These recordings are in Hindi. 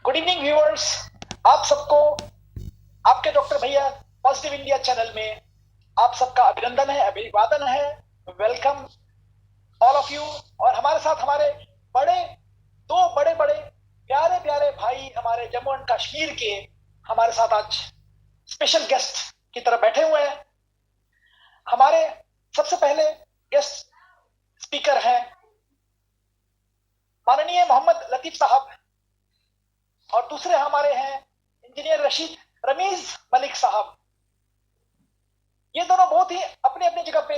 गुड इवनिंग व्यूअर्स, आप सबको आपके डॉक्टर भैया पॉजिटिव इंडिया चैनल में आप सबका अभिनंदन है, अभिवादन है। Welcome all of you. और हमारे साथ हमारे दो बड़े बड़े प्यारे प्यारे भाई हमारे जम्मू एंड कश्मीर के हमारे साथ आज स्पेशल गेस्ट की तरह बैठे हुए हैं। हमारे सबसे पहले गेस्ट स्पीकर हैं माननीय मोहम्मद लतीफ साहब, और दूसरे हमारे हैं इंजीनियर रमीज मलिक साहब। ये दोनों बहुत ही अपनी अपनी जगह पे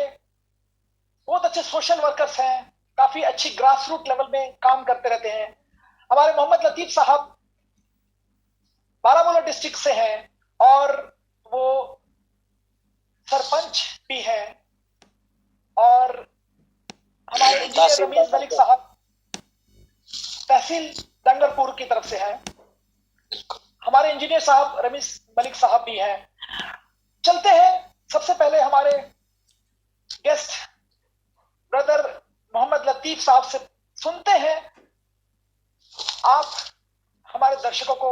बहुत अच्छे सोशल वर्कर्स हैं, काफी अच्छी ग्रास रूट लेवल में काम करते रहते हैं। हमारे मोहम्मद लतीफ साहब बारामूला डिस्ट्रिक्ट से हैं और वो सरपंच भी हैं, और हमारे इंजीनियर रमीज मलिक साहब तहसील डंगरपुर की तरफ से हैं। हमारे इंजीनियर साहब रमीज मलिक साहब भी हैं। चलते हैं सबसे पहले हमारे गेस्ट ब्रदर मोहम्मद लतीफ साहब से सुनते हैं आप हमारे दर्शकों को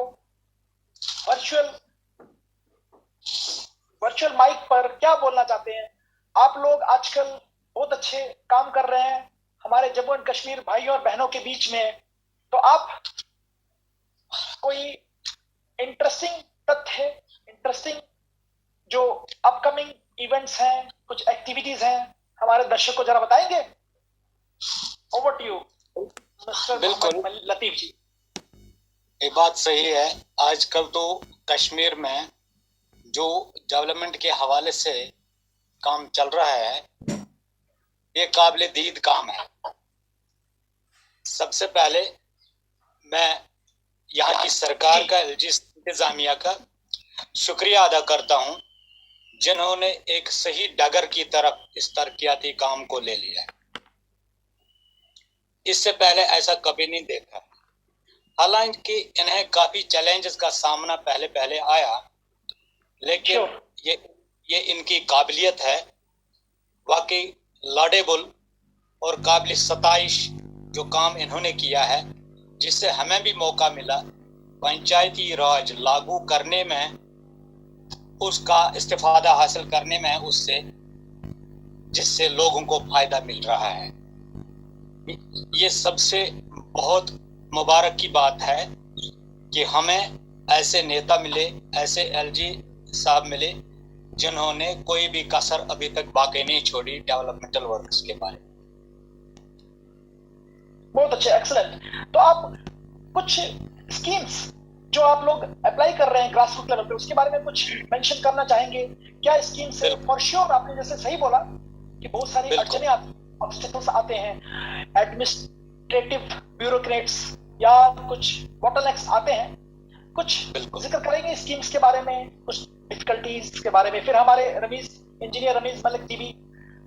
वर्चुअल माइक पर क्या बोलना चाहते हैं। आप लोग आजकल बहुत अच्छे काम कर रहे हैं हमारे जम्मू एंड कश्मीर भाइयों और बहनों के बीच में, तो आप कोई इंटरेस्टिंग तथ्य, इंटरेस्टिंग जो अपकमिंग इवेंट्स हैं, कुछ एक्टिविटीज हैं, हमारे दर्शक को जरा बताएंगे। ओवर टू यू मिस्टर बिल्कुल लतीफ जी। ये बात सही है। आजकल तो कश्मीर में जो डेवलपमेंट के हवाले से काम चल रहा है ये काबिल दीद काम है। सबसे पहले मैं यहाँ की सरकार का, एलजी इंतजामिया का शुक्रिया अदा करता हूँ जिन्होंने एक सही डगर की तरफ इस तरक्याती काम को ले लिया। इससे पहले ऐसा कभी नहीं देखा। हालांकि इन्हें काफी चैलेंजेस का सामना पहले आया, लेकिन ये इनकी काबिलियत है वाकई लाडेबल और काबिल सताइश जो काम इन्होंने किया है, जिससे हमें भी मौका मिला पंचायती राज लागू करने में, उसका इस्तेफादा हासिल करने में उससे, जिससे लोगों को फायदा मिल रहा है। ये सबसे बहुत मुबारक की बात है कि हमें ऐसे नेता मिले, ऐसे एलजी साहब मिले जिन्होंने कोई भी कसर अभी तक बाकी नहीं छोड़ी डेवलपमेंटल वर्क्स के बारे में। बहुत अच्छे, एक्सीलेंट। तो आप कुछ स्कीम्स जो आप लोग अप्लाई कर रहे हैं ग्रास रूट लेवल पे, उसके बारे में कुछ मेंशन करना चाहेंगे क्या? स्कीम से फॉर श्योर आपने जैसे सही बोला कि बहुत सारी अड़चने ऑब्स्टेकल्स आते हैं, एडमिनिस्ट्रेटिव ब्यूरोक्रेट्स या कुछ बॉटलनेक्स आते हैं। कुछ जिक्र करेंगे स्कीम्स के बारे में, कुछ डिफिकल्टीज के बारे में। फिर हमारे इंजीनियर रमीज मलिक जी भी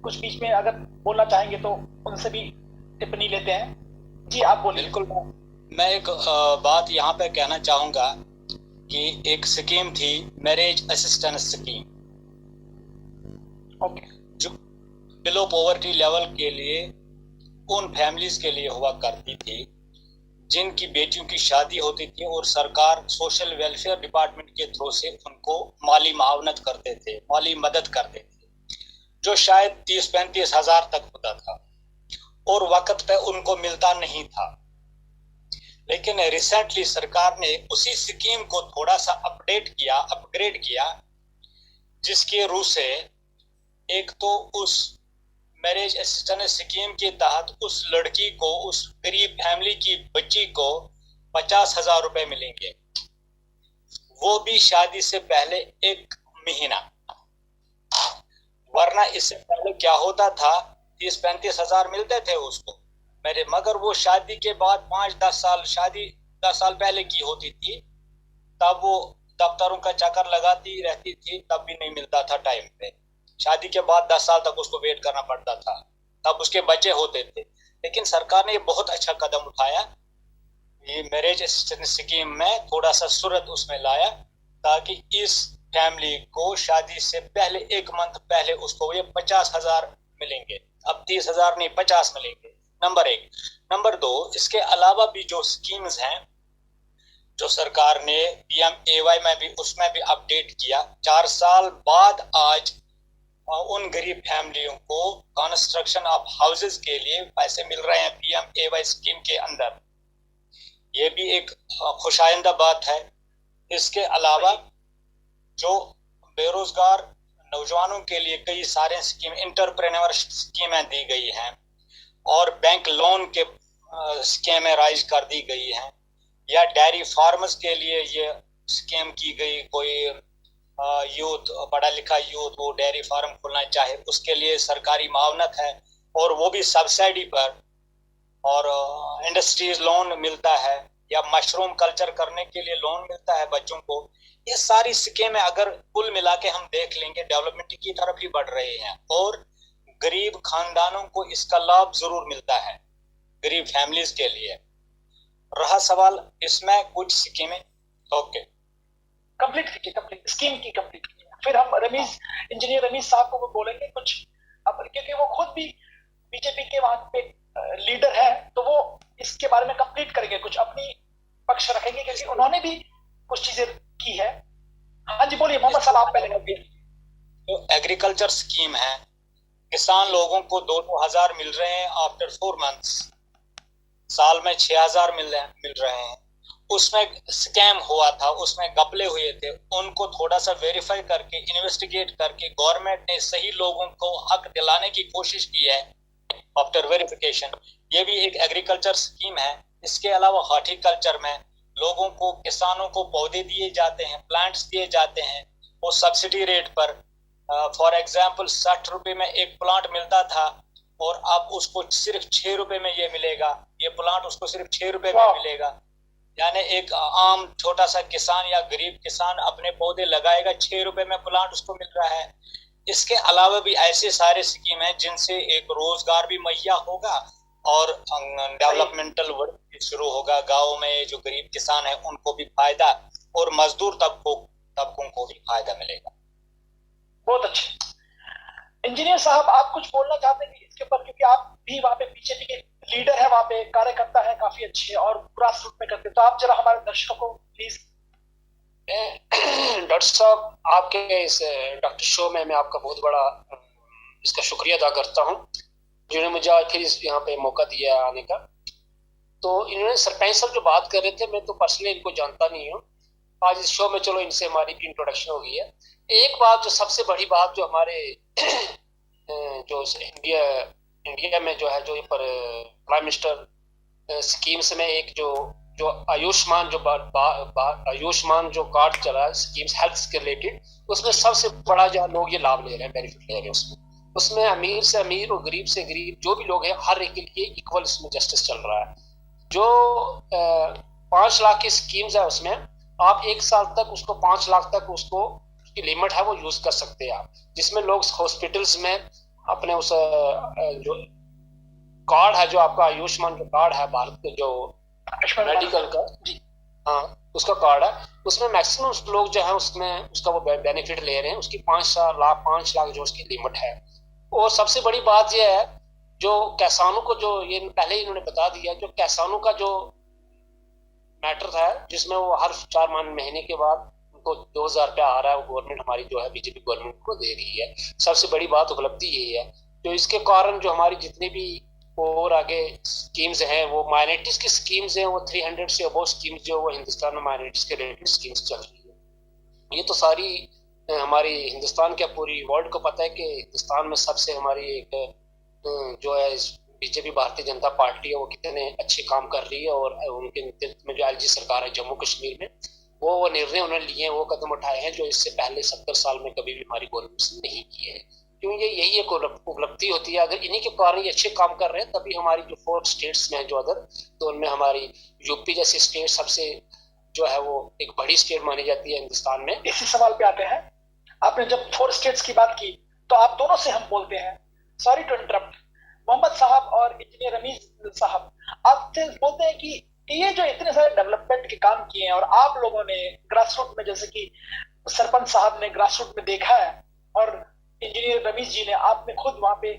कुछ बीच में अगर बोलना चाहेंगे तो उनसे भी टिप्पणी लेते हैं। जी आप बोलिए। बिल्कुल, मैं एक बात यहाँ पे कहना चाहूँगा कि एक स्कीम थी मैरिज असिस्टेंस स्कीम, जो बिलो पॉवर्टी लेवल के लिए उन फैमिलीज के लिए हुआ करती थी जिनकी बेटियों की शादी होती थी, और सरकार सोशल वेलफेयर डिपार्टमेंट के थ्रू से उनको माली मावनत करते थे, माली मदद करते थे, जो शायद 30-35 हजार तक होता था और वक्त पे उनको मिलता नहीं था। लेकिन रिसेंटली सरकार ने उसी स्कीम को थोड़ा सा अपग्रेड किया, जिसके रूप से एक तो उस मैरिज असिस्टेंस स्कीम के तहत उस लड़की को, उस गरीब फैमिली की बच्ची को 50,000 रुपए मिलेंगे, वो भी शादी से पहले 1 महीना। वरना इससे पहले क्या होता था, 30-35 हजार मिलते थे उसको मगर वो शादी के बाद 5-10 साल, शादी 10 साल पहले की होती थी, तब वो दफ्तरों का चक्कर लगाती रहती थी, तब भी नहीं मिलता था टाइम पे। शादी के बाद 10 साल तक उसको वेट करना पड़ता था, तब उसके बच्चे होते थे। लेकिन सरकार ने ये बहुत अच्छा कदम उठाया, ये मैरिज असिस्टेंस स्कीम में थोड़ा सा सूरत उसमें लाया, ताकि इस फैमिली को शादी से पहले 1 मंथ पहले उसको ये 50,000 मिलेंगे। अब 30,000 नहीं, 50 मिलेंगे। नंबर 1। नंबर 2, इसके अलावा भी जो स्कीम्स हैं जो सरकार ने PMAY में भी उसमें भी अपडेट किया। 4 साल बाद आज उन गरीब फैमिलियों को कंस्ट्रक्शन ऑफ हाउसेज के लिए पैसे मिल रहे हैं PMAY स्कीम के अंदर। ये भी एक खुशाइंदा बात है। इसके अलावा जो बेरोजगार नौजवानों के लिए कई सारे स्कीम, इंटरप्रेन्योर स्कीमें दी गई हैं और बैंक लोन के स्कीमें राइज कर दी गई हैं, या डेयरी फार्मर्स के लिए ये स्कीम की गई। कोई यूथ, पढ़ा लिखा यूथ वो डेयरी फार्म खोलना चाहे उसके लिए सरकारी मावनत है और वो भी सब्सिडी पर, और इंडस्ट्रीज लोन मिलता है, या मशरूम कल्चर करने के लिए लोन मिलता है बच्चों को। ये सारी स्कीमें अगर कुल मिला के हम देख लेंगे डेवलपमेंट की तरफ ही बढ़ रहे हैं और गरीब खानदानों को इसका लाभ जरूर मिलता है, गरीब फैमिलीज के लिए। रहा सवाल इसमें कुछ स्कीमें, ओके कंप्लीट कीजिए, कंप्लीट स्कीम की कंप्लीट कीजिए, फिर हम रमीज, इंजीनियर रमीज साहब को वो बोलेंगे कुछ, क्योंकि वो खुद भी बीजेपी के वहां पे लीडर है, तो वो इसके बारे में कंप्लीट करेंगे, कुछ अपनी पक्ष रखेंगे क्योंकि उन्होंने भी कुछ चीजें की है। हाँ जी बोलिए मोहम्मद साहब, आप पहले करिए। तो एग्रीकल्चर स्कीम है, किसान लोगों को 2-2 हजार मिल रहे हैं आफ्टर 4 मंथ्स, साल में 6,000 मिल रहे हैं। उसमें स्कैम हुआ था, उसमें घपले हुए थे, उनको थोड़ा सा वेरीफाई करके, इन्वेस्टिगेट करके गवर्नमेंट ने सही लोगों को हक दिलाने की कोशिश की है आफ्टर वेरिफिकेशन। ये भी एक एग्रीकल्चर स्कीम है। इसके अलावा हॉर्टिकल्चर में लोगों को, किसानों को पौधे दिए जाते हैं, प्लांट्स दिए जाते हैं, वो सब्सिडी रेट पर। फॉर एग्जाम्पल 60 रुपए में एक प्लांट मिलता था और अब उसको सिर्फ 6 रुपए में ये मिलेगा, ये प्लांट उसको सिर्फ 6 रुपए में मिलेगा। यानी एक आम छोटा सा किसान या गरीब किसान अपने पौधे लगाएगा, 6 रुपए में प्लांट उसको मिल रहा है। इसके अलावा भी ऐसे सारे स्कीम हैं जिनसे एक रोजगार भी मुहैया होगा और डेवलपमेंटल वर्क शुरू होगा। गाँव में जो गरीब किसान है उनको भी फायदा और मजदूर तबकों को भी फायदा मिलेगा। बहुत अच्छे। इंजीनियर साहब, आप कुछ बोलना चाहते हैं इसके ऊपर, क्योंकि आप भी वहाँ पे बीजेपी के लीडर है, वहाँ पे कार्यकर्ता है काफी अच्छे और ग्रास रूट में करते, तो आप जरा हमारे दर्शकों को प्लीज। डॉक्टर साहब, आपके इस डॉक्टर शो में मैं आपका बहुत बड़ा इसका शुक्रिया अदा करता हूँ जिन्होंने मुझे आखिर यहाँ पे मौका दिया आने का। तो इन्होंने सरपंच साहब जो बात कर रहे थे, मैं तो पर्सनली इनको जानता नहीं हूँ, आज इस शो में चलो इनसे हमारी भी इंट्रोडक्शन हो गई है। एक बात जो सबसे बड़ी बात जो हमारे जो इंडिया में जो है, जो पर प्राइम मिनिस्टर स्कीम्स में एक जो आयुष्मान आयुष्मान जो कार्ड चला है स्कीम्स हेल्थ के रिलेटेड, उसमें सबसे बड़ा जो लोग ये लाभ ले रहे हैं, बेनिफिट ले रहे हैं। उसमें अमीर से अमीर और गरीब से गरीब जो भी लोग हैं, हर एक के लिए इक्वल इसमें जस्टिस चल रहा है। जो 5 लाख की स्कीम्स है उसमें आप 1 साल तक उसको 5 लाख तक उसको उसकी लिमिट है वो यूज कर सकते हैं आप, जिसमें लोग हॉस्पिटल्स में अपने उस जो कार्ड है, जो आपका आयुष्मान जो कार्ड है भारत के जो मेडिकल का, हाँ उसका कार्ड है, उसमें मैक्सिमम लोग जो है उसमें उसका वो बेनिफिट ले रहे हैं। उसकी 5 लाख जो उसकी लिमिट है। और सबसे बड़ी बात यह है, जो किसानों को जो ये पहले ही इन्होंने बता दिया, जो किसानों का जो मैटर था जिसमें वो हर 4 महीने के बाद उनको 2,000 रुपया आ रहा है, वो गवर्नमेंट हमारी जो है बीजेपी गवर्नमेंट को दे रही है। सबसे बड़ी बात उपलब्धि यही है। तो इसके कारण जो हमारी जितनी भी और आगे स्कीम्स हैं, वो माइनॉरिटीज की स्कीम्स हैं, वो 300 से अबव स्कीम्स जो वो हिंदुस्तान में माइनॉरिटीज के रिलेटेड स्कीम्स चल रही है। ये तो सारी हमारी हिंदुस्तान के पूरी वर्ल्ड को पता है कि हिंदुस्तान में सबसे हमारी एक जो है बीजेपी भारतीय जनता पार्टी है, वो कितने अच्छे काम कर रही है। और उनके नेतृत्व में जो एलजी सरकार है जम्मू कश्मीर में, वो निर्णय उन्होंने लिए हैं, वो कदम उठाए हैं जो इससे पहले 70 साल में कभी भी हमारी गवर्नमेंट नहीं किए हैं। क्यों यही एक उपलब्धि होती है। अगर इन्हीं के कारण ये अच्छे काम कर रहे हैं, तभी हमारी जो 4 स्टेट्स में है जो अदर, तो उनमें हमारी यूपी जैसी स्टेट सबसे जो है वो एक बड़ी स्टेट मानी जाती है हिंदुस्तान में। इसी सवाल पे आते हैं। आपने जब 4 स्टेट्स की बात की, तो आप दोनों से हम बोलते हैं, सॉरी टू इंटरप्ट, मोहम्मद साहब और इंजीनियर रमीज साहब, आपसे बोलते हैं कि ये जो इतने सारे डेवलपमेंट के काम किए हैं और आप लोगों ने ग्रास रूट में, जैसे कि सरपंच साहब ने ग्रास रूट में देखा है और इंजीनियर रमीज जी ने, आपने खुद वहां पे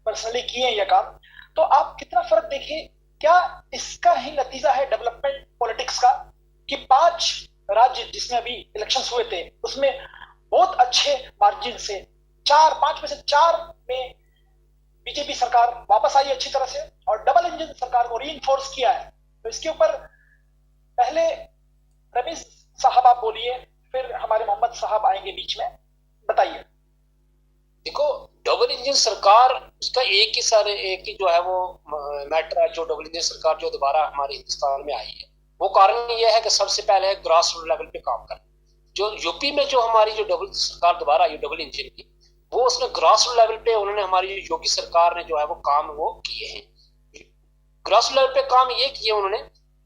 पर्सनली किए हैं ये काम, तो आप कितना फर्क देखे? क्या इसका ही नतीजा है डेवलपमेंट पॉलिटिक्स का, कि 5 राज्य जिसमें अभी इलेक्शंस हुए थे उसमें बहुत अच्छे मार्जिन से 5 में से 4 में बीजेपी सरकार वापस आई अच्छी तरह से, और डबल इंजन सरकार को रीइंफोर्स किया है। तो इसके ऊपर पहले रमीज साहब आप बोलिए, फिर हमारे मोहम्मद साहब आएंगे बीच में, बताइए। देखो, डबल इंजन सरकार उसका एक ही जो है वो मैटर है, जो डबल इंजन सरकार जो दोबारा हमारे हिंदुस्तान में आई है, वो कारण ये है कि सबसे पहले ग्रास रूट लेवल पे काम करना। जो यूपी में जो हमारी जो डबल सरकार दोबारा आई डबल इंजन की, वो उसने ग्रास रूट लेवल पे उन्होंने हमारी योगी सरकार ने जो है वो काम वो किए हैं। ग्रास रूट लेवल पे काम ये किए उन्होंने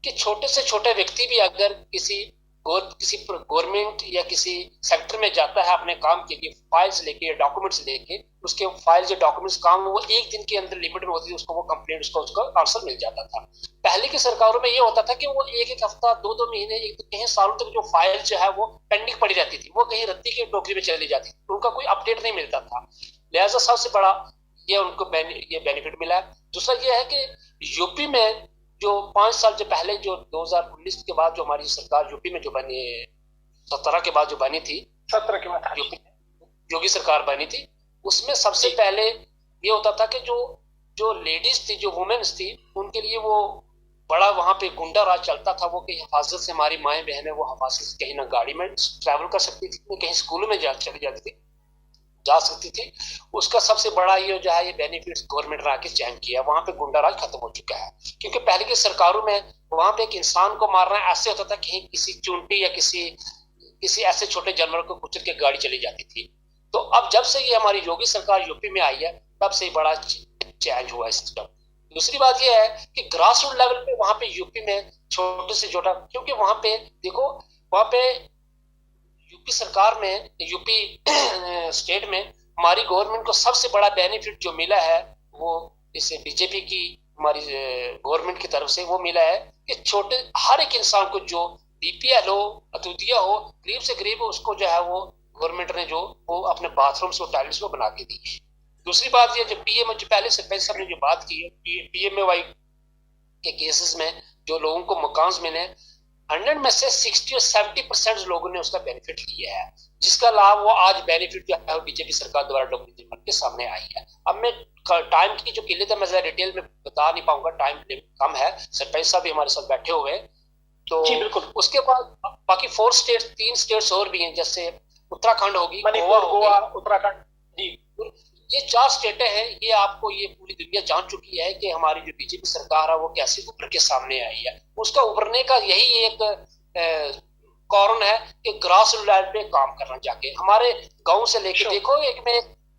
कि छोटे से छोटे व्यक्ति भी अगर किसी गवर्नमेंट या किसी सेक्टर में जाता है अपने काम के लिए, फाइल्स लेके या डॉक्यूमेंट्स लेके, उसके फाइल्स या डॉक्यूमेंट्स काम वो एक दिन के अंदर लिमिट में होती थी, उसको वो कंप्लेंट उसका आंसर मिल जाता था। पहले की सरकारों में ये होता था कि वो एक हफ्ता 2 महीने कहीं सालों तक जो फाइल जो है वो पेंडिंग पड़ी रहती थी, वो कहीं रद्दी की टोकरी में चली जाती थी, उनका कोई अपडेट नहीं मिलता था। लिहाजा सबसे बड़ा ये उनको ये बेनिफिट मिला है। दूसरा ये है कि यूपी में जो 5 साल जो पहले जो 2019 के बाद जो हमारी सरकार यूपी में जो बनी, 17 के बाद जो बनी थी, 17 के बाद योगी सरकार बनी थी, उसमें सबसे पहले ये होता था कि जो लेडीज थी, जो वुमेन्स थी, उनके लिए वो बड़ा वहां पे गुंडा राज चलता था। वो कहीं हिफाजत से, हमारी माएँ बहनें वो हिफाजत से कहीं ना गाड़ी में ट्रैवल कर सकती थी, कहीं स्कूलों में चली जाती थी, जा सकती थी। उसका सबसे बड़ा ये जो है ये बेनिफिट्स गवर्नमेंट ने आके चैन किया, वहां पे गुंडा राज खत्म हो चुका है। क्योंकि पहले की सरकारों में वहां पे एक इंसान को मारना ऐसे होता था कि किसी चूंटी या किसी ऐसे छोटे जानवर को कुचल के गाड़ी चली जाती थी। तो अब जब से ये हमारी योगी सरकार यूपी में आई है, तब से बड़ा चेंज हुआ इस तरफ। दूसरी बात यह है कि ग्रास रूट लेवल पे वहां पे यूपी में छोटे से छोटा, क्योंकि वहां पे देखो, वहां पे यूपी सरकार में, यूपी स्टेट में हमारी गवर्नमेंट को सबसे बड़ा बेनिफिट जो मिला है वो इससे बीजेपी की हमारी गवर्नमेंट की तरफ से वो मिला है कि छोटे हर एक इंसान को जो बीपीएल हो, अतुदिया हो, गरीब से गरीब हो, उसको जो है वो गवर्नमेंट ने जो वो अपने बाथरूम्स और टॉयलेट्स को बना के दी है। दूसरी बात ये जो पीएम जो पहले सरपंच साहब ने जो बात की है, पीएमएवाई के केसेस में जो लोगों को मकान मिले, 100 में से 60 और 70% लोगों ने उसका बेनिफिट लिया है, जिसका लाभ वो आज बेनिफिट जो है बीजेपी सरकार द्वारा डॉक्यूमेंट बन के सामने आई है। अब मैं टाइम की जो किल्लत है, मैं ज्यादा डिटेल में बता नहीं पाऊंगा, टाइम कम है, सरपंच साहब भी हमारे साथ बैठे हुए हैं। तो उसके बाद बाकी 3 स्टेट्स और भी हैं, जैसे उत्तराखंड होगी, गोवा, उत्तराखंड जी, ये 4 स्टेटें हैं। ये आपको ये पूरी दुनिया जान चुकी है कि हमारी जो बीजेपी सरकार है वो कैसे उभर के सामने आई है। उसका उभरने का यही एक कारण है कि ग्रास रूट लेवल पे काम करना, जाके हमारे गांव से लेके देखो, मैं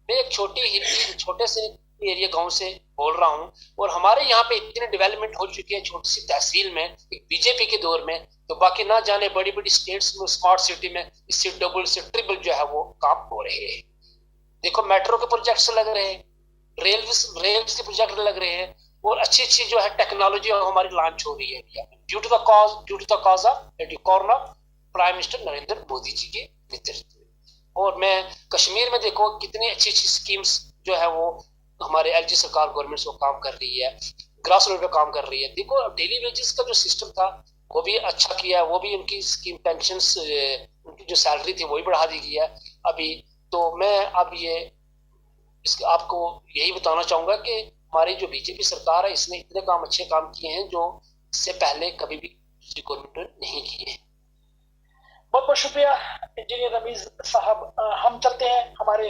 एक छोटे से एरिया गांव से बोल रहा हूँ, और हमारे यहाँ पे इतने डेवलपमेंट हो चुकी है छोटी सी तहसील में बीजेपी के दौर में, तो बाकी ना जाने बड़ी बड़ी स्टेट्स में, स्मार्ट सिटी में इससे डबल से ट्रिपल जो है वो काम हो रहे हैं। देखो, मेट्रो के प्रोजेक्ट्स लग रहे हैं, रेल्स के प्रोजेक्ट लग रहे हैं, और अच्छी जो है टेक्नोलॉजी हमारी लॉन्च हो रही है due to the cause of prime minister Narendra Modi ji के नेतृत्व में। और मैं कश्मीर में देखो कितनी अच्छी स्कीम्स जो है वो हमारे एलजी सरकार गवर्नमेंट से काम कर रही है, ग्रास रूट पे काम कर रही है। देखो, डेली वेजेस का जो सिस्टम था वो भी अच्छा किया, वो भी उनकी स्कीम पेंशन, उनकी जो सैलरी थी वो भी बढ़ा दी गई है अभी। तो मैं अब आपको यही बताना चाहूंगा कि हमारी जो बीजेपी सरकार है इसने इतने अच्छे काम किए हैं जो इससे पहले कभी भी गवर्नमेंट ने नहीं किए हैं। बहुत बहुत शुक्रिया इंजीनियर रमीज साहब। हम चलते हैं हमारे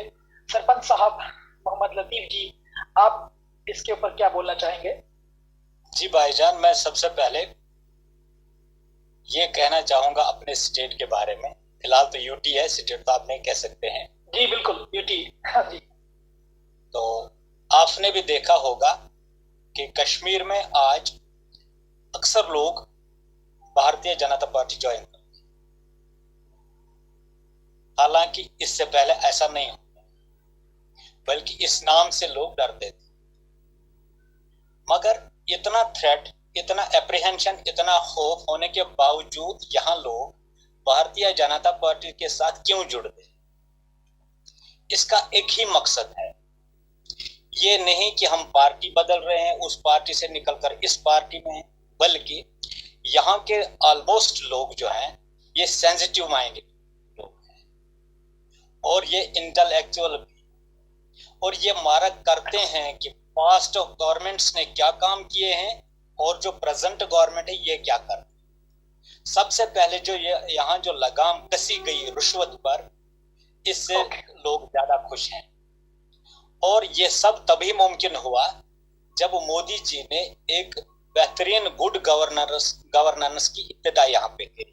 सरपंच साहब मोहम्मद लतीफ जी, आप इसके ऊपर क्या बोलना चाहेंगे? जी भाईजान, मैं सबसे पहले ये कहना चाहूंगा अपने स्टेट के बारे में। फिलहाल तो यूटी है, स्टेट तो आप नहीं कह सकते हैं। जी बिल्कुल, यूटी। हाँ जी। तो आपने भी देखा होगा कि कश्मीर में आज अक्सर लोग भारतीय जनता पार्टी ज्वाइन करते हैं, हालांकि इससे पहले ऐसा नहीं होता, बल्कि इस नाम से लोग डरते थे। मगर इतना थ्रेट, इतना एप्रीहेंशन, इतना खौफ होने के बावजूद यहाँ लोग भारतीय जनता पार्टी के साथ क्यों जुड़ते हैं? इसका एक ही मकसद है, ये नहीं कि हम पार्टी बदल रहे हैं, उस पार्टी से निकलकर इस पार्टी में हैं, बल्कि यहाँ के ऑलमोस्ट लोग जो हैं ये सेंसिटिव माइंडेड लोग हैं और ये इंटेलेक्चुअल भी, और ये मारक करते हैं कि पास्ट गवर्नमेंट्स ने क्या काम किए हैं और जो प्रेजेंट गवर्नमेंट है ये क्या कर। सबसे पहले जो ये यहाँ जो लगाम कसी गई रिश्वत पर, इससे लोग ज्यादा खुश हैं। और ये सब तभी मुमकिन हुआ जब मोदी जी ने एक बेहतरीन गुड गवर्नेंस की इब्तिदा यहाँ पे करी।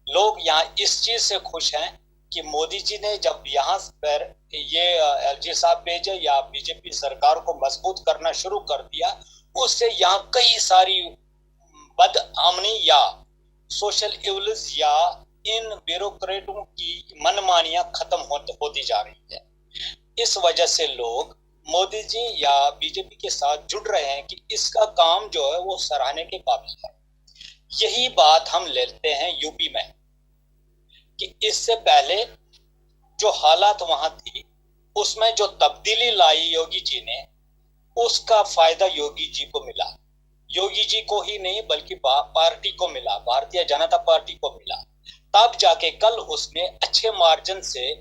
लोग यहाँ इस चीज से खुश हैं कि मोदी जी ने जब यहाँ पर ये एलजी साहब भेजे या बीजेपी सरकार को मजबूत करना शुरू कर दिया, उससे यहाँ कई सारी बदअमनी या सोशल इविल्स या इन ब्यूरोक्रेटों की मनमानियां खत्म होती जा रही है। इस वजह से लोग मोदी जी या बीजेपी के साथ जुड़ रहे हैं कि इसका काम जो है वो सराहने के काबिल है। यही बात हम लेते हैं यूपी में कि इससे पहले जो हालात वहां थी उसमें जो तब्दीली लाई योगी जी ने, उसका फायदा योगी जी को मिला। योगी जी को ही नहीं बल्कि पार्टी को मिला, भारतीय जनता पार्टी को मिला। तब जाके कल उसने अच्छे मार्जिन से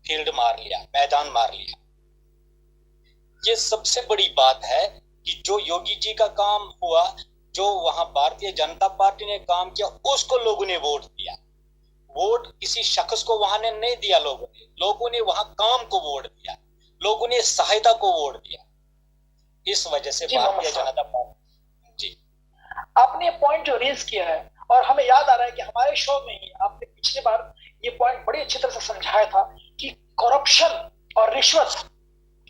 फील्ड मार लिया, मैदान मार लिया। ये सबसे बड़ी बात है कि जो योगी जी का काम हुआ, जो वहां भारतीय जनता पार्टी ने काम किया, उसको लोगों ने वोट दिया। वोट किसी शख्स को वहां ने नहीं दिया, लोगों ने वहां काम को वोट दिया, लोगों ने सहायता को वोट दिया। इस वजह से भारतीय जनता पार्टी जी आपने पॉइंट जो रेज किया है, और हमें याद आ रहा है कि हमारे शो में ही आपने पिछली बार ये पॉइंट बड़ी अच्छी तरह से समझाया था कि करप्शन और रिश्वत,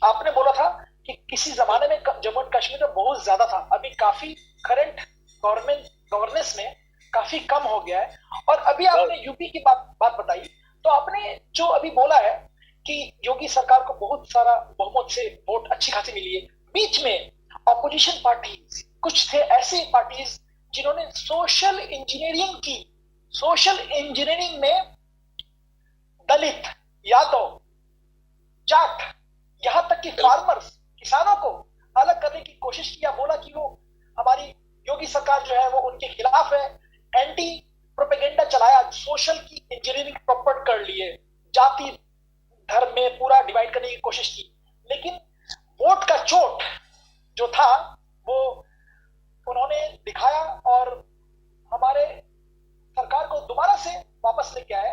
आपने बोला था कि किसी जमाने में जम्मू एंड कश्मीर में बहुत ज्यादा था, अभी काफी करंट गवर्नेंस में काफी कम हो गया है। और अभी आपने यूपी की बात बताई, तो आपने जो अभी बोला है कि योगी सरकार को बहुत सारा बहुमत से वोट अच्छी खासी मिली है। बीच में ऑपोजिशन पार्टीज कुछ थे, ऐसे पार्टीज जिन्होंने सोशल इंजीनियरिंग की। सोशल इंजीनियरिंग में दलित, यादव, जाट, यहां तक कि फार्मर्स, किसानों को अलग करने की कोशिश किया। बोला कि वो हमारी योगी सरकार जो है वो उनके खिलाफ है, एंटी प्रोपेगेंडा चलाया, सोशल की इंजीनियरिंग प्रॉपर कर लिए, जाति धर्म में पूरा डिवाइड करने की कोशिश की। लेकिन वोट का चोट जो था वो उन्होंने दिखाया और हमारे सरकार को दोबारा से वापस लेके आए।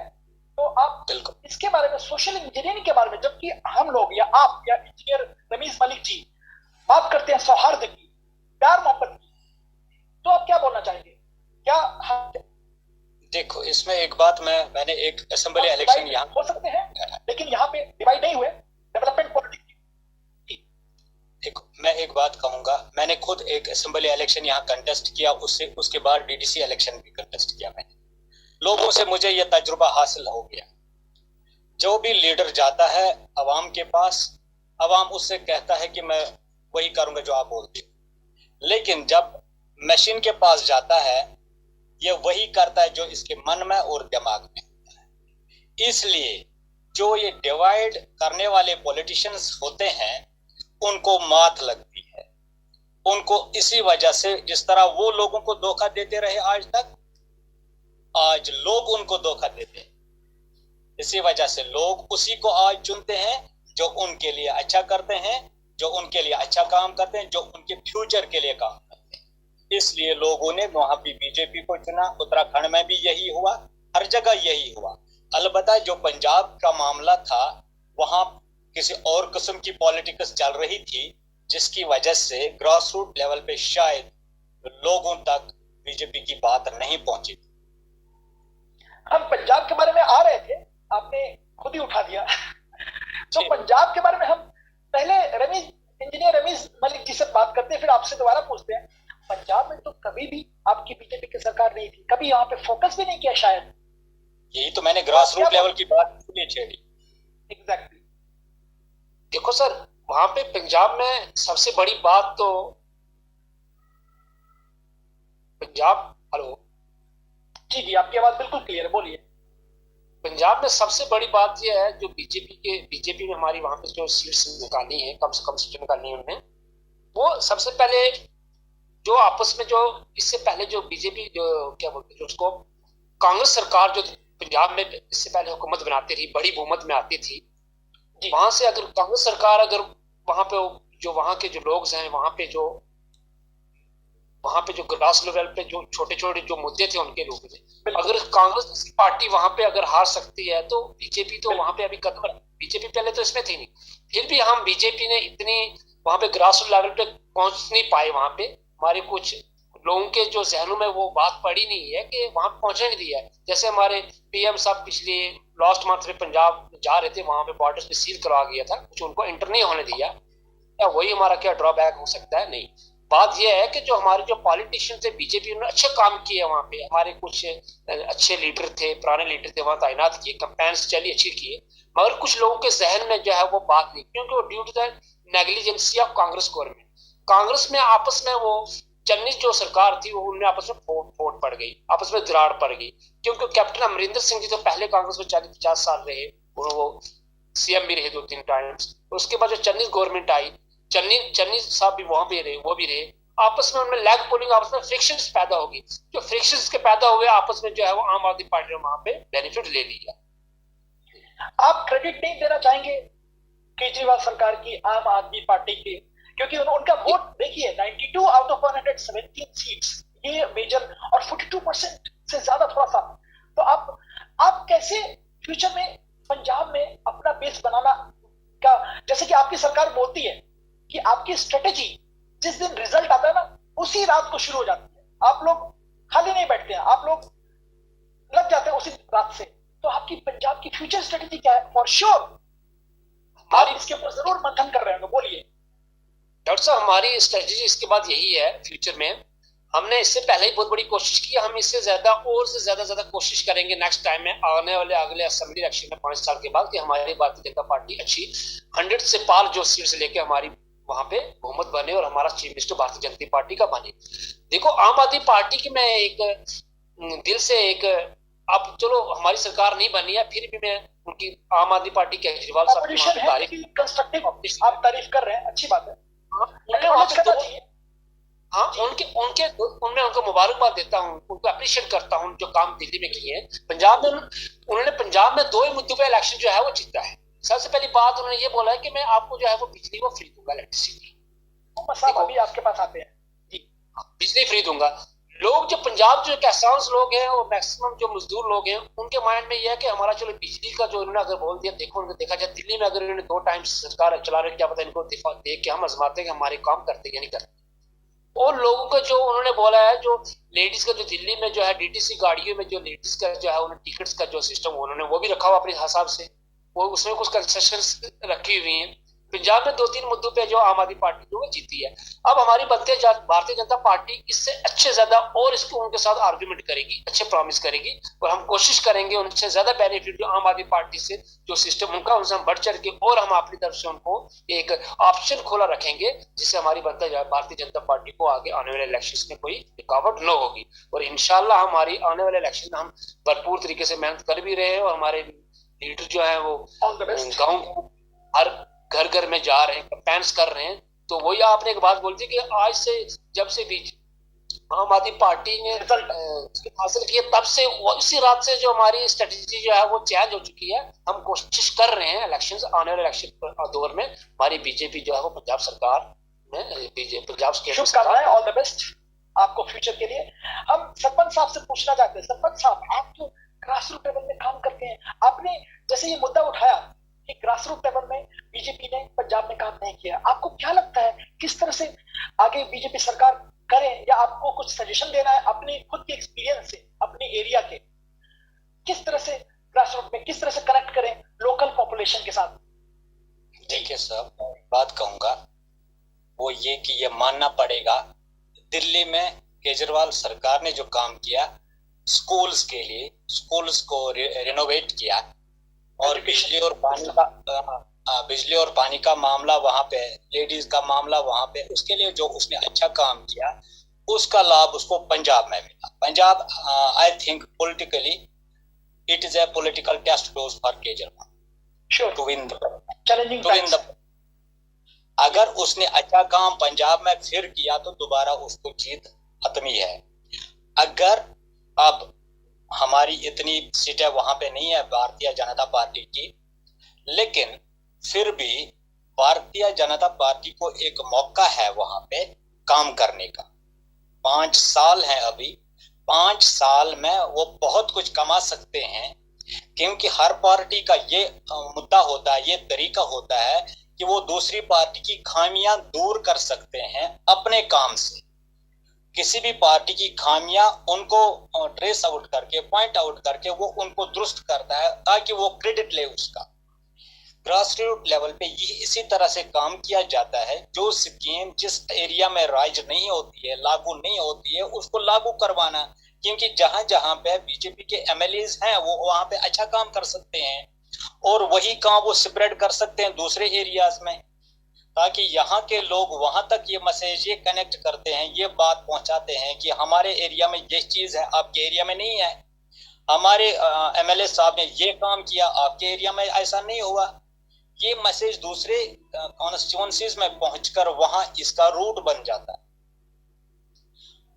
तो आप इसके बारे में, सोशल इंजीनियरिंग के बारे में, जबकि हम लोग या आप या इंजीनियर रमीज मलिक जी बात करते हैं सौहार्द की, प्यार मोहब्बत की, तो आप क्या बोलना चाहेंगे? क्या देखो, इसमें एक बात मैंने एक असेंबली इलेक्शन यहाँ हो सकते हैं, लेकिन यहाँ पे डिवाइड नहीं हुए, डेवलपमेंट पॉलिटिक्स। देखो, मैं एक बात कहूंगा, मैंने खुद एक असेंबली इलेक्शन यहाँ कंटेस्ट किया, उसके बाद डीडीसी इलेक्शन भी कंटेस्ट किया मैंने। लोगों से मुझे यह तजुर्बा हासिल हो गया, जो भी लीडर जाता है अवाम के पास, अवाम उससे कहता है कि मैं वही करूंगा जो आप बोलते हो, लेकिन जब मशीन के पास जाता है ये वही करता है जो इसके मन में और दिमाग में होता है। इसलिए जो ये डिवाइड करने वाले पॉलिटिशियंस होते हैं उनको मात लगती है। उनको इसी वजह से, जिस तरह वो लोगों को धोखा देते रहे आज तक, आज लोग उनको धोखा देते हैं। इसी वजह से लोग उसी को आज चुनते हैं जो उनके लिए अच्छा करते हैं, जो उनके लिए अच्छा काम करते हैं, जो उनके फ्यूचर के लिए काम करते हैं। इसलिए लोगों ने वहां भी बीजेपी को चुना। उत्तराखंड में भी यही हुआ, हर जगह यही हुआ। अलबत्ता जो पंजाब का मामला था वहां किसी और किस्म की पॉलिटिक्स चल रही थी, जिसकी वजह से ग्रास रूट लेवल पे शायद लोगों तक बीजेपी की बात नहीं पहुंची। हम पंजाब के बारे में आ रहे थे, आपने खुद ही उठा दिया। तो पंजाब के बारे में हम पहले इंजीनियर रमीज मलिक जी से बात करते हैं, फिर आपसे दोबारा पूछते हैं। पंजाब में तो कभी भी आपकी बीजेपी की सरकार नहीं थी, कभी यहाँ पे फोकस भी नहीं किया शायद। यही तो मैंने ग्रास रूट लेवल की बात छेड़ी। एग्जैक्टली। देखो सर, वहां पे पंजाब में सबसे बड़ी बात तो हेलो जी जी, आपकी आवाज बिल्कुल क्लियर है, बोलिए। पंजाब में सबसे बड़ी बात यह है, जो बीजेपी ने हमारी वहां पे जो सीट्स निकाली है, कम से कम सीटें निकाली है उन्होंने, वो सबसे पहले जो आपस में जो इससे पहले जो बीजेपी जो क्या बोलते हैं जो उसको कांग्रेस सरकार जो पंजाब में इससे पहले हुकूमत बनाती रही, बड़ी बहुमत में आती थी, वहां से अगर कांग्रेस सरकार अगर वहां पे जो वहां के जो लोग हैं वहां पे जो ग्रास लेवल पे जो छोटे छोटे जो मुद्दे थे उनके रूप में, अगर कांग्रेस पार्टी वहां पे अगर हार सकती है तो बीजेपी तो वहां पे अभी कदम, बीजेपी पहले तो इसमें थी नहीं, फिर भी हम बीजेपी ने इतनी वहां पे ग्रास लेवल पे पहुंच नहीं पाए, वहां पे हमारे कुछ लोगों के जो जहनों में वो बात पड़ी नहीं है कि वहां पहुंचने नहीं दिया है। जैसे हमारे पीएम साहब पिछले लास्ट मंथ में पंजाब जा रहे थे, वहां पे बॉर्डर्स पे सील करवा गया था, कुछ उनको एंटर नहीं होने दिया, या वही हमारा क्या ड्रॉबैक हो सकता है? नहीं, बात यह है कि जो हमारे जो पॉलिटिशियन थे बीजेपी ने अच्छे काम किए वहां पे, हमारे कुछ अच्छे लीडर थे, पुराने लीडर थे वहां तैनात किए, कैंपेन्स चली अच्छी किए, मगर कुछ लोगों के जहन में जो है वो बात नहीं, क्योंकि वो due to the negligence of Congress government, Congress में आपस में वो चन्नी जो सरकार थी वो उनमें आपस में फोट पड़ गई, आपस में दरार पड़ गई, क्योंकि कैप्टन अमरिंदर सिंह जी तो पहले कांग्रेस में 40-50 साल रहे, वो सीएम भी रहे 2-3 टाइम्स, उसके बाद जो चन्नी गवर्नमेंट आई, चन्नी साहब भी वहां पे रहे, वो भी रहे, आपस में उनमें लैग पोलिंग, आपस में फ्रिक्शंस पैदा होगी, जो फ्रिक्शंस के पैदा हुए आपस में जो है वो आम आदमी पार्टी ने वहां पे बेनिफिट ले लिया। आप क्रेडिट नहीं देना चाहेंगे केजरीवाल सरकार की आम आदमी पार्टी की, क्योंकि उनका वोट देखिए 92 आउट ऑफ 117 सीट्स, ये मेजर, और 42% से ज्यादा थोड़ा सा, तो आप कैसे फ्यूचर में पंजाब में अपना बेस बनाना का, जैसे कि आपकी सरकार बोलती है कि आपकी स्ट्रेटेजी जिस दिन रिजल्ट आता है ना उसी रात को शुरू हो जाती है, आप लोग खाली नहीं बैठते हैं, आप लोग लग जाते हैं उसी रात से, तो आपकी पंजाब की फ्यूचर स्ट्रेटेजी क्या है? फॉर श्योर आप इसके ऊपर जरूर मंथन कर रहे हैं, बोलिए। डॉक्टर साहब, हमारी स्ट्रेटेजी इसके बाद यही है, फ्यूचर में हमने इससे पहले ही बहुत बड़ी कोशिश की, हम इससे ज्यादा और से ज्यादा कोशिश करेंगे नेक्स्ट टाइम में, आने वाले अगले असेंबली इलेक्शन में 5 साल के बाद, कि हमारी भारतीय जनता पार्टी अच्छी 100 से पार जो सीट्स लेके हमारी वहां पे बहुमत बने और हमारा chief minister Bharatiya Janata party का बने। देखो, आम आदमी पार्टी की मैं एक दिल से एक, आप चलो हमारी सरकार नहीं बनी है, फिर भी मैं उनकी आम आदमी पार्टी केजरीवाल साहब की कंस्ट्रक्टिव आप तारीफ कर रहे हैं, अच्छी बात है, हाँ, उनको मुबारकबाद देता हूँ, उनको अप्रिशिएट करता हूँ जो काम दिल्ली में किए हैं। पंजाब में उन्होंने पंजाब में 2 ही मुद्दों पे इलेक्शन जो है वो जीता है। सबसे पहली बात उन्होंने ये बोला है कि मैं आपको जो है वो बिजली वो फ्री दूंगा, इलेक्ट्रिसिटी, अभी आपके पास आते हैं जी, बिजली फ्री दूंगा। लोग जो पंजाब जो किसान लोग हैं और मैक्सिमम जो मजदूर लोग हैं, उनके माइंड में यह है कि हमारा चलो बिजली का जो उन्होंने अगर बोल दिया, देखो उनको देखा जाए दिल्ली में अगर इन्होंने 2 टाइम सरकार चला रहे, क्या पता इनको देख के हम आजमाते हैं कि हमारे काम करते या नहीं करते। और लोगों का जो उन्होंने बोला है, जो लेडीज का जो दिल्ली में जो है डीटीसी गाड़ियों में जो लेडीज का जो है उन्होंने टिकट्स का जो सिस्टम उन्होंने वो भी रखा हुआ अपने हिसाब से, वो उसमें कुछ कंसेशंस रखी हुई हैं। पंजाब में 2-3 मुद्दों पे जो आम आदमी पार्टी जो है जीती है। अब हमारी भारतीय जनता पार्टी इससे अच्छे ज्यादा और इसको उनके साथ आर्ग्यूमेंट करेगी, अच्छे प्रॉमिस करेगी, और हम कोशिश करेंगे उनसे ज्यादा बेनिफिट जो आम आदमी पार्टी से जो सिस्टम उनका, उनसे हम बढ़ चढ़ के और हम अपनी तरफ से उनको एक ऑप्शन खोला रखेंगे, जिससे हमारी भारतीय जनता पार्टी को आगे आने वाले इलेक्शन में कोई रुकावट न होगी। और इंशाल्लाह हमारी आने वाले इलेक्शन में हम भरपूर तरीके से मेहनत कर भी रहे हैं, और हमारे लीडर जो है वो गाँव हर घर घर में जा रहे हैं, कैंपेन्स कर रहे हैं। तो वही आपने एक बात बोल दी कि आज से जब से भी आम आदमी पार्टी ने हासिल किया, तब से इसी रात से जो हमारी स्ट्रेटेजी जो है वो चेंज हो चुकी है। हम कोशिश कर रहे हैं इलेक्शंस, आने वाले इलेक्शन दौर में हमारी बीजेपी जो है वो पंजाब सरकार में, पंजाब शुभकामनाएं, ऑल द बेस्ट आपको फ्यूचर के लिए। हम सरपंच साहब से पूछना चाहते हैं, सरपंच साहब आप जो ग्रास रूट लेवल में काम करते हैं, आपने जैसे ये मुद्दा उठाया कि ग्रास रूट लेवल में बीजेपी ने पंजाब में काम नहीं किया, आपको क्या लगता है किस तरह से आगे बीजेपी सरकार करे, या आपको कुछ सजेशन देना है अपने खुद के एक्सपीरियंस से, अपने एरिया के, किस तरह से ग्रास रूट में किस तरह से कनेक्ट करें लोकल पॉपुलेशन के साथ? ठीक है सर, बात कहूंगा वो ये कि ये मानना पड़ेगा, दिल्ली में केजरीवाल सरकार ने जो काम किया स्कूल्स के लिए, स्कूल्स को रिनोवेट किया, और बिजली और पानी का मामला वहां पे, लेडीज का मामला वहां पे, उसके लिए जो उसने अच्छा काम किया उसका लाभ उसको पंजाब में मिला। Punjab I think politically it is a political test dose for Kejriwal to win the अगर उसने अच्छा काम पंजाब में फिर किया तो दोबारा उसको जीत हतमी है। अगर अब हमारी इतनी सीटें वहां पे नहीं है भारतीय जनता पार्टी की, लेकिन फिर भी भारतीय जनता पार्टी को एक मौका है वहां पे काम करने का। 5 साल है अभी, 5 साल में वो बहुत कुछ कमा सकते हैं, क्योंकि हर पार्टी का ये मुद्दा होता है, ये तरीका होता है कि वो दूसरी पार्टी की खामियां दूर कर सकते हैं अपने काम से। किसी भी पार्टी की खामियां उनको ट्रेस आउट करके, पॉइंट आउट करके वो उनको दुरुस्त करता है ताकि वो क्रेडिट ले उसका। ग्रास रूट लेवल पे ये इसी तरह से काम किया जाता है। जो स्कीम जिस एरिया में राइज नहीं होती है, लागू नहीं होती है, उसको लागू करवाना, क्योंकि जहां जहां पे बीजेपी के एमएलएज हैं वो वहां पे अच्छा काम कर सकते हैं और वही काम वो स्प्रेड कर सकते हैं दूसरे एरियाज में, ताकि यहाँ के लोग वहां तक ये मैसेज ये कनेक्ट करते हैं, ये बात पहुंचाते हैं कि हमारे एरिया में ये चीज है, आपके एरिया में नहीं है। हमारे एमएलए साहब ने ये काम किया, आपके एरिया में ऐसा नहीं हुआ। ये मैसेज दूसरे कॉन्स्टिट्यूएंसीज में पहुंचकर वहां इसका रूट बन जाता है।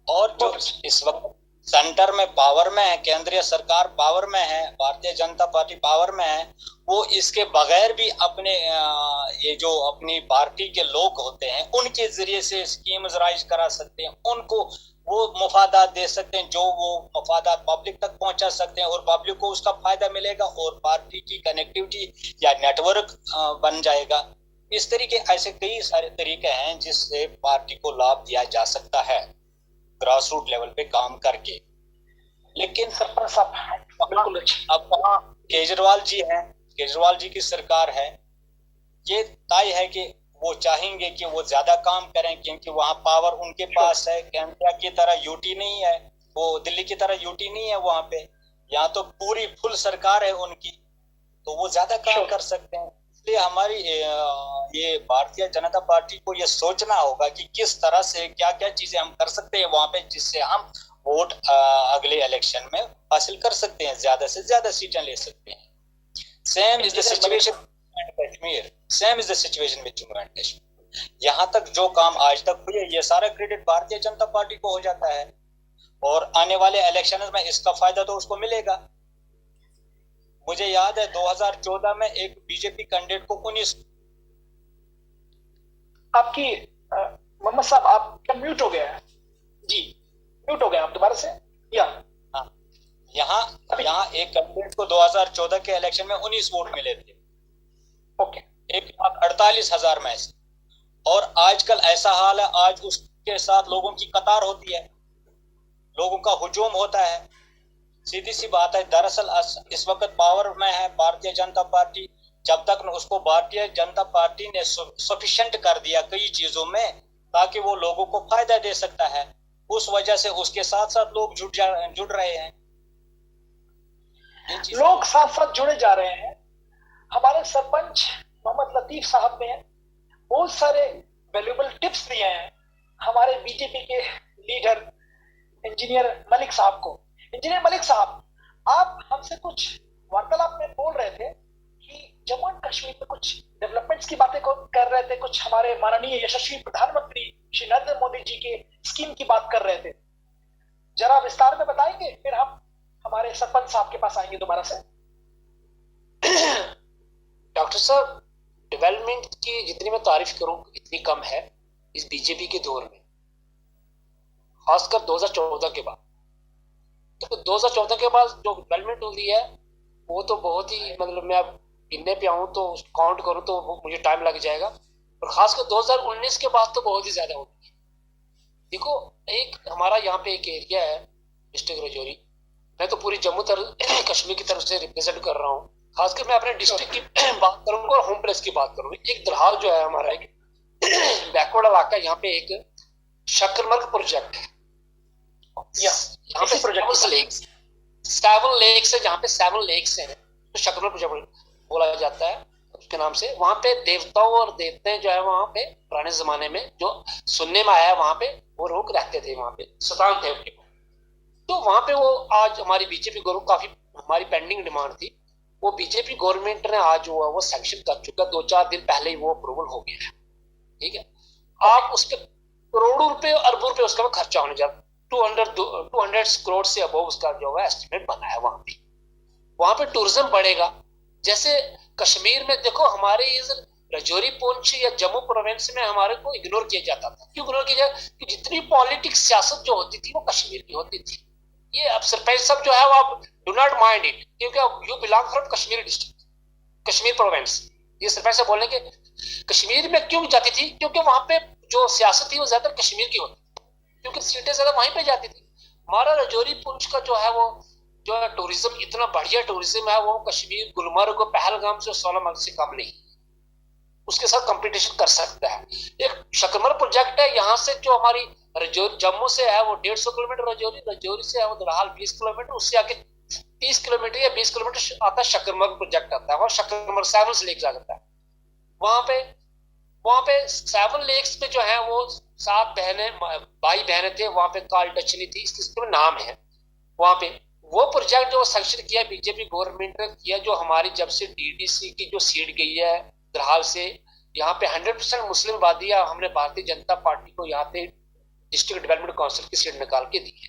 और जो इस वक्त सेंटर में पावर में है, केंद्रीय सरकार पावर में है, भारतीय जनता पार्टी पावर में है, वो इसके बगैर भी अपने ये जो अपनी पार्टी के लोग होते हैं उनके जरिए से स्कीम्स राइज करा सकते हैं, उनको वो मफादात दे सकते हैं, जो वो मफादात पब्लिक तक पहुंचा सकते हैं और पब्लिक को उसका फायदा मिलेगा और पार्टी की कनेक्टिविटी या नेटवर्क बन जाएगा। इस तरीके ऐसे कई सारे तरीके हैं जिससे पार्टी को लाभ दिया जा सकता है ग्रास रूट लेवल पे काम करके। लेकिन सरपंच साहब बिल्कुल अब वहाँ केजरीवाल जी हैं, केजरीवाल जी की सरकार है, ये तय है कि वो चाहेंगे कि वो ज्यादा काम करें, क्योंकि वहाँ पावर उनके पास है। केंद्र की तरह यूटी नहीं है, वो दिल्ली की तरह यूटी नहीं है वहाँ पे, यहाँ तो पूरी फुल सरकार है उनकी, तो वो ज्यादा काम कर सकते हैं। इसलिए हमारी ये भारतीय जनता पार्टी को ये सोचना होगा कि किस तरह से क्या क्या चीजें हम कर सकते हैं वहां पे, जिससे हम वोट अगले इलेक्शन में हासिल कर सकते हैं, ज्यादा से ज्यादा सीटें ले सकते हैं। Same is the situation Kashmir, same is the situation with Jammu and Kashmir. यहाँ तक जो काम आज तक हुए ये सारा क्रेडिट भारतीय जनता पार्टी को हो जाता है और आने वाले इलेक्शन में इसका फायदा तो उसको मिलेगा। मुझे याद है 2014 में एक बीजेपी कैंडिडेट को 19 आपकी मोहम्मद साहब आपका म्यूट हो गया है जी, म्यूट हो गया आप दोबारा से या यहाँ एक कैंडिडेट को 2014 के इलेक्शन में 19 वोट मिले थे, ओके, 1,48,000 में से। और आजकल ऐसा हाल है, आज उसके साथ लोगों की कतार होती है, लोगों का हुजूम होता है। सीधी सी बात है, दरअसल इस वक्त पावर में है भारतीय जनता पार्टी। जब तक उसको भारतीय जनता पार्टी ने सफिशिएंट कर दिया कई चीजों में ताकि वो लोगों को फायदा दे सकता है, उस वजह से उसके साथ साथ लोग जुड़ रहे हैं, लोग साथ साथ जुड़े जा रहे हैं। हमारे सरपंच मोहम्मद लतीफ साहब ने बहुत सारे वैल्यूएबल टिप्स दिए हैं हमारे बीजेपी के लीडर इंजीनियर मलिक साहब को। इंजीनियर मलिक साहब, आप हमसे कुछ वार्तालाप में बोल रहे थे कि जम्मू एंड कश्मीर में कुछ डेवलपमेंट्स की बातें कर रहे थे, कुछ हमारे माननीय यशस्वी प्रधानमंत्री श्री नरेंद्र मोदी जी के स्कीम की बात कर रहे थे, जरा विस्तार में बताएंगे, फिर हम हमारे सरपंच साहब के पास आएंगे दोबारा से। डॉक्टर साहब, डेवलपमेंट की जितनी मैं तारीफ करूं इतनी कम है इस बीजेपी के दौर में, खासकर 2014 के बाद। तो 2014 के बाद जो डेवलपमेंट हुई है वो तो बहुत ही, मतलब मैं अब गिनने पे आऊँ तो काउंट करूँ तो मुझे टाइम लग जाएगा, और खासकर 2019 के बाद तो बहुत ही ज्यादा होगी। देखो, एक हमारा यहाँ पे एक एरिया है डिस्ट्रिक्ट राजौरी, मैं तो पूरी जम्मू कश्मीर की तरफ से रिप्रेजेंट कर रहा हूँ। खासकर मैं अपने डिस्ट्रिक्ट की बात करूंगा और होम प्लेस की बात करूंगा। एक दरहाल जो है हमारा एक बैकवर्ड इलाका, यहाँ पे एक शकरमर्ग प्रोजेक्ट है, यहाँ पे 7 लेक्स है, जहाँ पे 7 लेक्स हैं, तो शकरमर्ग प्रोजेक्ट बोला जाता है उसके नाम से। वहां पे देवताओं और देवते जो है वहां पे पुराने जमाने में जो सुनने में आया, वहां पे वो लोग रहते थे, वहां पे शतान थे उनके। तो वहां पे वो आज हमारी बीजेपी गवर्नमेंट, काफी हमारी पेंडिंग डिमांड थी, वो बीजेपी गवर्नमेंट ने आज हुआ वो सैंक्शन कर चुका, 2-4 दिन पहले ही वो अप्रूवल हो गया है। ठीक है, आप उस पर करोड़ों रुपए अरबों रुपए उसका खर्चा होने जा 200 करोड़ से अबव उसका जो है एस्टिमेट बना है। वहां पे टूरिज्म बढ़ेगा। जैसे कश्मीर में देखो, हमारे इस रजौरी पुंछ या जम्मू प्रोविंस में हमारे को इग्नोर किया जाता था। क्यों इग्नोर किया जाए? कि जितनी पॉलिटिक्स सियासत जो होती थी वो कश्मीर की होती थी। ये अब सरपंच सब जो है वो आप डू नॉट माइंड इट, क्योंकि you belong from Kashmir district, Kashmir province. ये सरपंच साहब बोलने के कश्मीर में क्यों जाती थी? क्योंकि वहां पे जो सियासत थी वो ज्यादा कश्मीर की होती थी, क्योंकि सीटें ज्यादा वहीं पे जाती थी। हमारा रजौरी पुंछ का जो है वो जो है टूरिज्म, इतना बढ़िया टूरिज्म है वो कश्मीर, गुलमर्ग और पहलगाम से 16 से कम नहीं, उसके साथ कंपटीशन कर सकता है। एक शकरमल प्रोजेक्ट है, यहाँ से जो हमारी रजौरी जम्मू से है वो 150 किलोमीटर, रजौरी से है वो दरहाल 20 किलोमीटर, उससे आगे 30 किलोमीटर या 20 किलोमीटर आता है शकरमल प्रोजेक्ट आता है, और शकरमल 7 लेक जाता है। वहां पे 7 लेक्स पे जो है वो 7 भाई बहनें थे, वहां पे काल डचनी थी, इसके नाम है। वहां पे वो प्रोजेक्ट जो सैंक्शन किया बीजेपी गवर्नमेंट ने किया, जो हमारी जब से डीडीसी की जो सीट गई है दरहाल से, यहाँ पे 100% मुस्लिम वादिया, हमने भारतीय जनता पार्टी को यहाँ पे डिस्ट्रिक्ट डेवलपमेंट काउंसिल की सीट निकाल के दी है।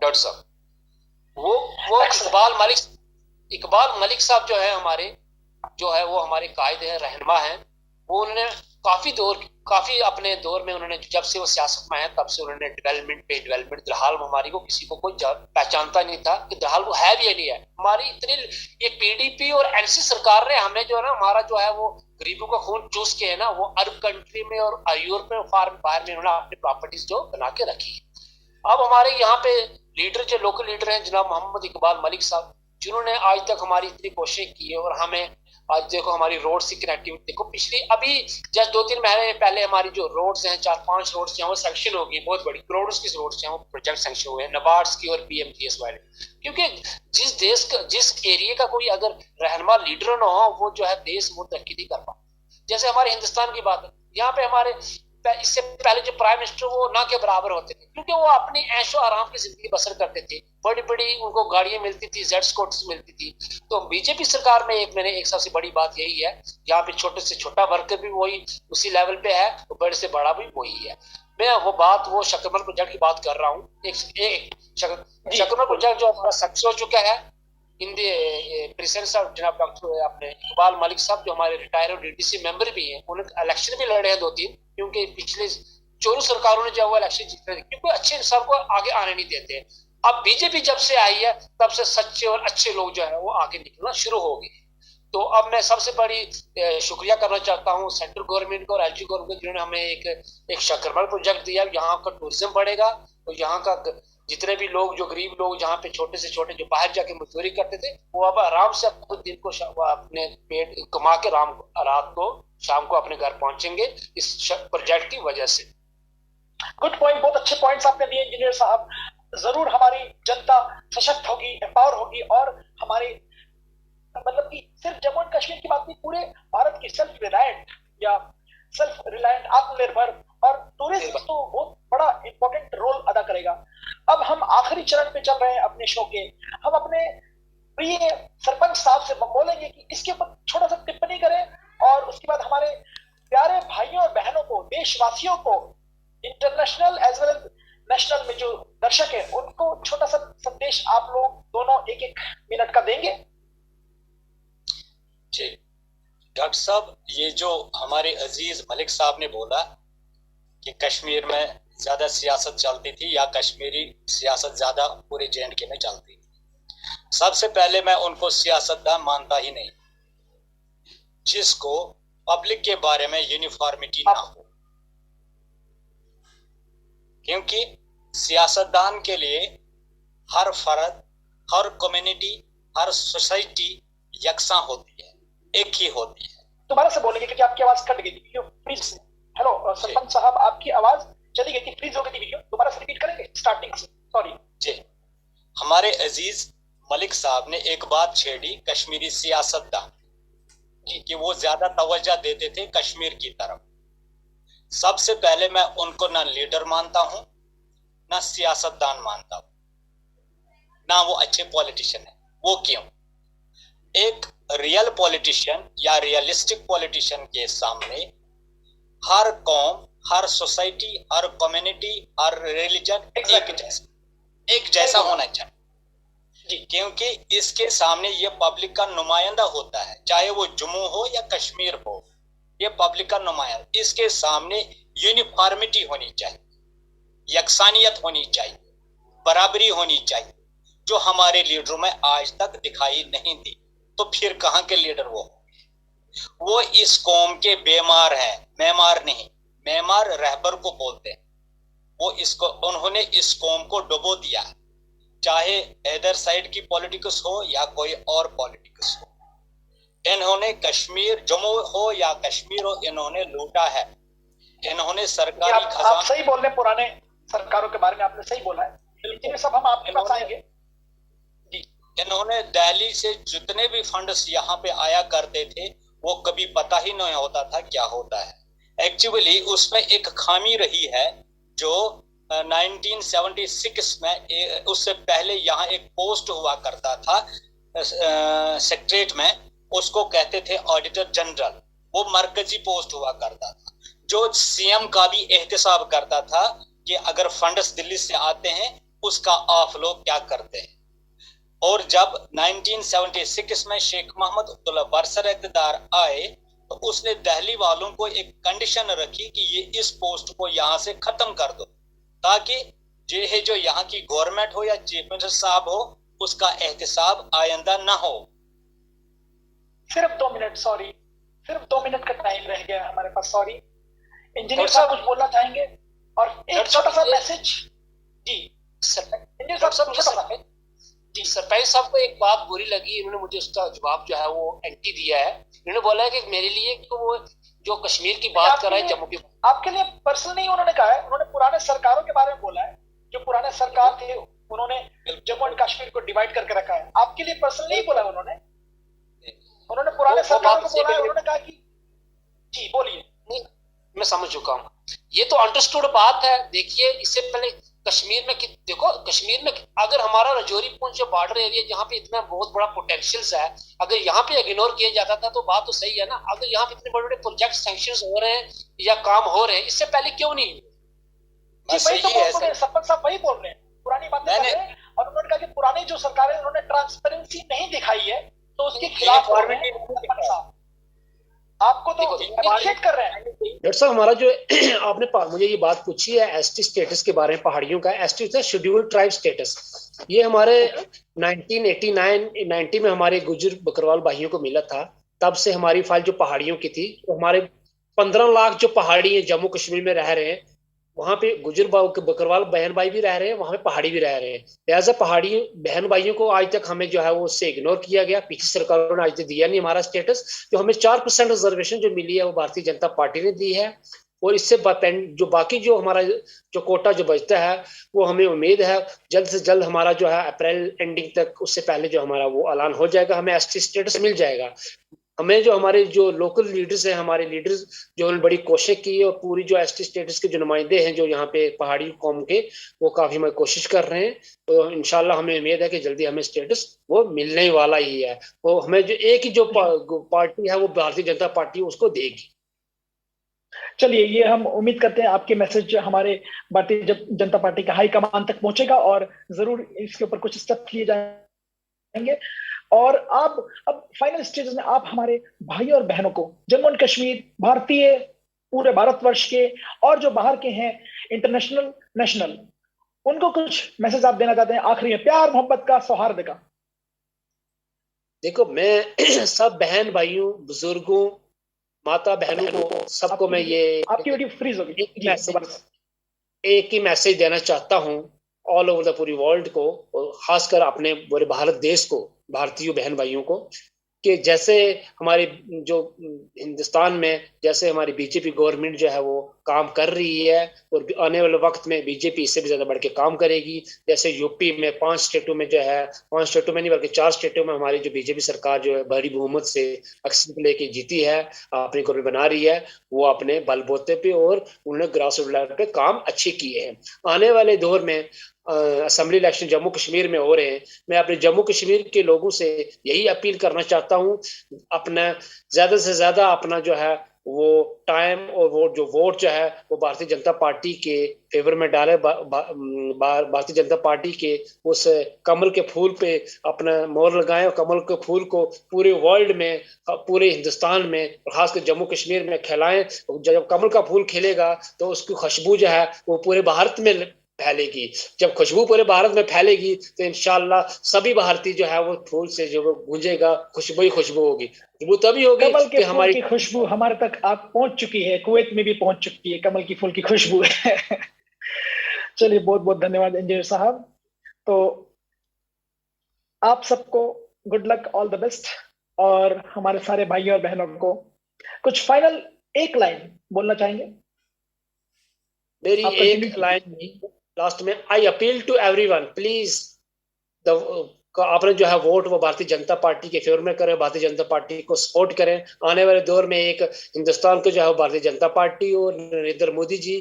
डॉक्टर साहब वो इकबाल मलिक साहब जो है हमारे, जो है वो हमारे कायद है, रहनुमा है। वो उन्होंने काफी अपने दौर में उन्होंने, जब से वो सियासत में आए तब से उन्होंने डेवलपमेंट दरहाल हमारी को किसी को कोई पहचानता नहीं था कि दरहाल वो है भी या नहीं है। हमारी इतनी ये पीडीपी और एनसी सरकार ने हमें जो है ना, हमारा जो है वो गरीबों का खून चूस के है ना, वो अरब कंट्री में और यूरोप में बाहर में उन्होंने अपनी प्रॉपर्टीज जो बना के रखी है। अब हमारे यहाँ पे लीडर जो लोकल लीडर हैं जनाब मोहम्मद इकबाल मलिक साहब, जिन्होंने आज तक हमारी इतनी कोशिश की है, और हमें आज देखो हमारी रोड की कनेक्टिविटी देखो, पिछली अभी जस्ट 2-3 महीने पहले हमारी जो रोड्स हैं, 4-5 रोड्स हैं वो सैंक्शन हो गई, बहुत बड़ी करोड़ों की रोड्स हैं वो प्रोजेक्ट सैंक्शन हुए हैं नबार्ड्स की और पीएमजीएस वाले। क्योंकि जिस एरिया का कोई अगर रहनुमा लीडर ना हो, वो जो है देश वो तरक्की नहीं कर पाता। जैसे हमारे हिंदुस्तान की बात है, यहाँ पे हमारे इससे पहले जो प्राइम मिनिस्टर वो ना के बराबर होते थे, क्योंकि वो अपनी ऐशो आराम की जिंदगी बसर करते थे, बड़ी बड़ी उनको गाड़ियां मिलती थी, जेट स्कॉट्स मिलती थी। तो बीजेपी सरकार में एक सबसे बड़ी बात यही है, यहाँ पे छोटे से छोटा वर्कर भी वही उसी लेवल पे है, तो बड़े से बड़ा भी वही है। मैं वो शकरमल प्रोजेक्ट की बात कर रहा हूँ। शकरमल प्रोजेक्ट जो हमारा सक्सेस हो चुका है इन द प्रेजेंस ऑफ जनाब डॉक्टर अपने इकबाल मलिक साहब, जो हमारे रिटायर और डीडीसी मेंबर भी हैं, उन्होंने इलेक्शन भी लड़े हैं 2-3, क्योंकि पिछले चोरों सरकारों ने जो वो इलेक्शन जीते थे, क्योंकि अच्छे इंसान को आगे आने नहीं देते। अब बीजेपी जब से आई है तब से सच्चे और अच्छे लोग जो है वो आगे निकलना शुरू हो गए। तो अब मैं सबसे बड़ी शुक्रिया करना चाहता हूँ सेंट्रल गवर्नमेंट को और एलजी गवर्नमेंट को, जिन्होंने हमें एक शकरमल प्रोजेक्ट दिया। यहाँ का टूरिज्म बढ़ेगा, तो यहाँ का जितने भी लोग, जो गरीब लोग जहाँ पे छोटे से छोटे जो बाहर जाके मजदूरी करते थे, वो अब आराम से अपने दिन को अपने पेट कमा के रात को शाम को अपने घर पहुंचेंगे इस प्रोजेक्ट की वजह से। गुड पॉइंट, बहुत अच्छे पॉइंट्स आपने दिए इंजीनियर साहब। जरूर हमारी जनता सशक्त होगी, एम्पावर होगी, और हमारे मतलब कि सिर्फ जम्मू एंड कश्मीर की बात नहीं, पूरे भारत की सेल्फ रिलायंट आत्मनिर्भर और टूरिज्म तो बहुत बड़ा इंपॉर्टेंट रोल अदा करेगा। अब हम आखिरी चरण पे चल रहे हैं अपने शो के। हम अपने प्रिय सरपंच साहब से बोलेंगे कि इसके ऊपर छोटा सा टिप्पणी करें, और उसके बाद हमारे प्यारे भाइयों और बहनों को, देशवासियों को, international as well as national में जो दर्शक है, उनको छोटा सा संदेश आप लोग दोनों 1-1 मिनट का देंगे। जी डॉक्टर साहब, ये जो हमारे अजीज मलिक साहब ने बोला कि कश्मीर में ज्यादा सियासत चलती थी या कश्मीरी सियासत ज्यादा पूरे जे&के में चलती थी, सबसे पहले मैं उनको सियासतदान मानता ही नहीं जिसको पब्लिक के बारे में यूनिफॉर्मिटी ना हो। क्योंकि सियासतदान के लिए हर फर्द, हर कम्युनिटी, हर सोसाइटी यकसा होती है, एक ही होती है। दोबारा से बोलेंगे क्योंकि आपकी आवाज कट गई थी प्लीज। हेलो सरपंच साहब, आपकी आवाज चली गई थी, फ्रीज हो गई थी वीडियो, दोबारा से रिपीट करेंगे स्टार्टिंग से? सॉरी जी। हमारे अजीज मलिक साहब ने एक बात छेड़ी कश्मीरी सियासतदान कि वो ज्यादा तवज्जो देते थे कश्मीर की तरफ। सबसे पहले मैं उनको ना लीडर मानता हूं, ना सियासतदान मानता हूं, ना वो अच्छे पॉलिटिशियन है। वो क्यों? एक रियल पॉलिटिशियन या रियलिस्टिक पॉलिटिशियन के सामने हर कौम, हर सोसाइटी, हर कम्युनिटी, हर रिलीजन एक जैसा होना चाहिए जी, क्योंकि इसके सामने ये पब्लिक का नुमाइंदा होता है, चाहे वो जम्मू हो या कश्मीर हो, ये पब्लिक का नुमाइंदा। इसके सामने यूनिफॉर्मिटी होनी चाहिए, यकसानियत होनी चाहिए, बराबरी होनी चाहिए, जो हमारे लीडरों में आज तक दिखाई नहीं दी। तो फिर कहां के लीडर वो इस कौम के बेमार हैं, मेमार नहीं, मेमार रहबर को बोलते हैं। वो इसको, उन्होंने इस कौम को डुबो दिया, चाहे इधर साइड की पॉलिटिक्स हो या कोई और पॉलिटिक्स हो। इन्होंने कश्मीर, जम्मू हो या कश्मीर हो, इन्होंने लूटा है। इन्होंने सरकारी आप सही बोल रहे हैं, पुराने सरकारों के बारे में आपने सही बोला है, लेकिन सब हम आपके पास आएंगे। इन्होंने दिल्ली से जितने भी फंड्स यहाँ पे आया करते थे, वो कभी पता ही नहीं होता था क्या होता है। एक्चुअली उसमें एक खामी रही है जो 1976 में, उससे पहले यहाँ एक पोस्ट हुआ करता था सेक्रेटरीट में, उसको कहते थे ऑडिटर जनरल। वो मरकजी पोस्ट हुआ करता था, जो सीएम का भी एहतसाब करता था कि अगर फंड्स दिल्ली से आते हैं उसका आप लोग क्या करते हैं। और जब 1976 में शेख मोहम्मद अब्दुल्ला बरसर इक़्तिदार आए, तो उसने दिल्ली वालों को एक कंडीशन रखी कि ये इस पोस्ट को यहाँ से खत्म कर दो, ताकि जो यहाँ की गवर्नमेंट हो या चीफ मिनिस्टर साहब हो, उसका एहतसाब आइंदा ना हो। सिर्फ 2 मिनट, सॉरी, सिर्फ 2 मिनट का टाइम रह गया हमारे पास, सॉरी। इंजीनियर साहब कुछ बोलना चाहेंगे? और एक छोटा सा मैसेज जी इंजीनियर साहब, छोटा सा जी। सरपंच साहब को एक बात बुरी लगी, इन्होंने मुझे उसका जवाब जो है वो एंटी दिया है। इन्होंने बोला है कि मेरे लिए कि वो जो कश्मीर की बात कर रहे हैं, जम्मू की, आपके लिए पर्सनल नहीं उन्होंने कहा है, उन्होंने पुराने सरकारों के बारे में बोला है। जो पुराने सरकार थे उन्होंने जम्मू एंड कश्मीर को डिवाइड करके रखा है। आपके लिए पर्सनल नहीं बोला उन्होंने पुराने सरकारों को बोला है। उन्होंने कहा कि जी बोलिए। नहीं, मैं समझ चुका हूँ, ये तो अंडरस्टूड बात है। देखिए, इससे पहले कश्मीर में देखो, कश्मीर में अगर हमारा रजौरी पुंछ जो बॉर्डर एरिया, जहाँ पे इतना बहुत बड़ा पोटेंशियल है, अगर यहाँ पे इग्नोर किया जाता था तो बात तो सही है ना। अगर यहाँ पे इतने बड़े बड़े प्रोजेक्ट सैंक्शन हो रहे हैं या काम हो रहे हैं, इससे पहले क्यों नहीं? सरपंच साहब वही बोल रहे हैं, पुरानी बातें कर रहे हैं। और उन्होंने कहा कि पुरानी जो सरकार है उन्होंने ट्रांसपेरेंसी नहीं दिखाई है, तो उसके खिलाफ आपको तो अप्रिशिएट कर रहे हैं। डॉक्टर साहब, हमारा जो आपने मुझे ये बात पूछी है एसटी स्टेटस के बारे में, पहाड़ियों का एसटी होता है शेड्यूल्ड ट्राइब स्टेटस। ये हमारे 1989-90 में हमारे गुजर बकरवाल भाइयों को मिला था। तब से हमारी फाइल जो पहाड़ियों की थी, तो हमारे 15 लाख जो पहाड़ी है जम्मू कश्मीर में रह रहे हैं, वहां पे गुजर बकरवाल बहन भाई भी रह रहे हैं, वहां पे पहाड़ी भी रह रहे हैं। लिहाजा पहाड़ी बहन भाइयों को आज तक हमें जो है वो उससे इग्नोर किया गया। पीछे सरकारों ने आज तक दिया नहीं हमारा स्टेटस। जो हमें 4% रिजर्वेशन जो मिली है वो भारतीय जनता पार्टी ने दी है। और इससे जो बाकी जो हमारा जो कोटा जो बचता है, वो हमें उम्मीद है जल्द से जल्द हमारा जो है अप्रैल एंडिंग तक, उससे पहले जो हमारा वो ऐलान हो जाएगा, हमें एसटी स्टेटस मिल जाएगा। हमें जो हमारे जो लोकल लीडर्स हैं, हमारे लीडर्स जो उन्होंने बड़ी कोशिश की है, और पूरी जो एसटी स्टेटस के जो नुमाइंदे हैं जो यहाँ पे पहाड़ी कौम के, वो काफी हमें कोशिश कर रहे हैं। तो इंशाल्लाह हमें उम्मीद है कि जल्दी हमें स्टेटस वो मिलने वाला ही है। वो हमें जो एक ही जो पार्टी है वो भारतीय जनता पार्टी उसको देगी। चलिए, ये हम उम्मीद करते हैं आपके मैसेज हमारे भारतीय जनता पार्टी का हाई कमान तक पहुंचेगा और जरूर इसके ऊपर कुछ स्टेप लिए जाएंगे। और अब फाइनल स्टेज में आप हमारे भाइयों और बहनों को, जम्मू एंड कश्मीर, भारतीय, पूरे भारतवर्ष के और जो बाहर के हैं, इंटरनेशनल, नेशनल, उनको कुछ मैसेज आप देना चाहते हैं आखिरी में, प्यार मोहब्बत का, सौहार्द का? देखो, मैं सब बहन भाइयों, बुजुर्गों, माता बहनों को, सबको मैं ये आपकी वीडियो फ्रीज होगी, एक ही मैसेज देना चाहता हूँ ऑल ओवर द पूरी वर्ल्ड को, और खासकर अपने पूरे भारत देश को, भारतीय बहन भाइयों को, कि जैसे हमारे जो हिंदुस्तान में जैसे हमारी बीजेपी गवर्नमेंट जो है वो काम कर रही है, और आने वाले वक्त में बीजेपी इससे भी ज्यादा बढ़ के काम करेगी। जैसे यूपी में 5 स्टेटों में जो है, 5 स्टेटों में नहीं बल्कि 4 स्टेटों में हमारी जो बीजेपी सरकार जो है बड़ी बहुमत से अक्सर लेके जीती है, अपनी गवर्नमेंट बना रही है, वो अपने बलबूते पे और उन्होंने ग्रास रूट लेवल पे काम अच्छे किए हैं। आने वाले दौर में असेंबली इलेक्शन जम्मू कश्मीर में हो रहे हैं। मैं अपने जम्मू कश्मीर के लोगों से यही अपील करना चाहता हूं, अपना ज्यादा से ज्यादा अपना जो है वो टाइम और वो जो वोट जो है वो भारतीय जनता पार्टी के फेवर में डाले, भारतीय जनता पार्टी के उस कमल के फूल पे अपना मोहर लगाएं और कमल के फूल को पूरे वर्ल्ड में, पूरे हिंदुस्तान में और खासकर जम्मू कश्मीर में फैलाएं। जब कमल का फूल खिलेगा तो उसकी खुशबू जो है वो पूरे भारत में फैलेगी। जब खुशबू पूरे भारत में फैलेगी तो इंशाल्लाह सभी भारतीय जो है वो फूल से जो गूंजेगा, खुशबू ही खुशबू होगी। खुशबू तभी होगी कमल के कि फूल हमारी की खुशबू हमारे तक आप पहुंच चुकी है, कुवैत में भी पहुंच चुकी है कमल की फूल की खुशबू। चलिए, बहुत बहुत धन्यवाद इंजीनियर साहब। तो आप सबको good luck, all the best, और हमारे सारे भाइयों और बहनों को कुछ फाइनल एक लाइन बोलना चाहेंगे? मेरी आप एक continue लाइन लास्ट में, I appeal to everyone please, आपने जो है वोट वो भारतीय जनता पार्टी के फेवर में करें, भारतीय जनता पार्टी को सपोर्ट करें। आने वाले दौर में एक हिंदुस्तान को जो है भारतीय जनता पार्टी और नरेंद्र मोदी जी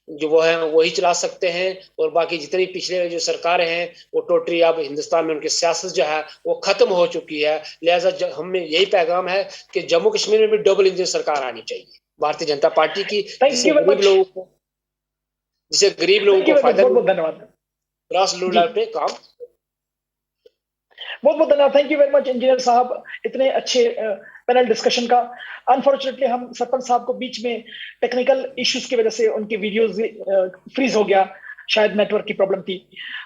जो वो है वही चला सकते हैं, और बाकी जितनी पिछले जो सरकारें हैं वो टोटली अब हिंदुस्तान में उनकी सियासत जो है वो खत्म हो चुकी है। लिहाजा हमें यही पैगाम है कि जम्मू कश्मीर में भी डबल इंजन सरकार आनी चाहिए भारतीय जनता पार्टी की, थैंक यू वेरी मच, जिससे गरीब लोगों को फायदा, बहुत बहुत धन्यवाद, ग्रास रूट लेवल पे काम। बहुत बहुत धन्यवाद। Thank you very much engineer साहब, इतने अच्छे पैनल डिस्कशन का। अनफॉर्चुनेटली हम सरपंच साहब को बीच में टेक्निकल इश्यूज की वजह से उनकी वीडियोस फ्रीज हो गया, शायद नेटवर्क की प्रॉब्लम थी।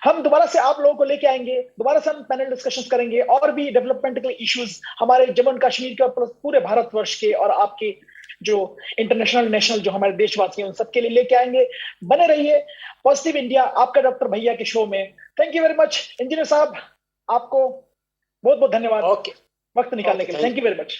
हम दोबारा से आप लोगों को लेके आएंगे, दोबारा से हम पैनल डिस्कशंस करेंगे और भी डेवलपमेंटल इश्यूज हमारे जम्मू एंड कश्मीर के और पूरे भारतवर्ष के और आपके जो इंटरनेशनल नेशनल जो हमारे देशवासी हैं उन सबके लिए लेके आएंगे। बने रहिए पॉजिटिव इंडिया, आपका डॉक्टर भैया के शो में। Thank you very much engineer साहब, आपको बहुत बहुत धन्यवाद वक्त निकालने के लिए। Thank you very much.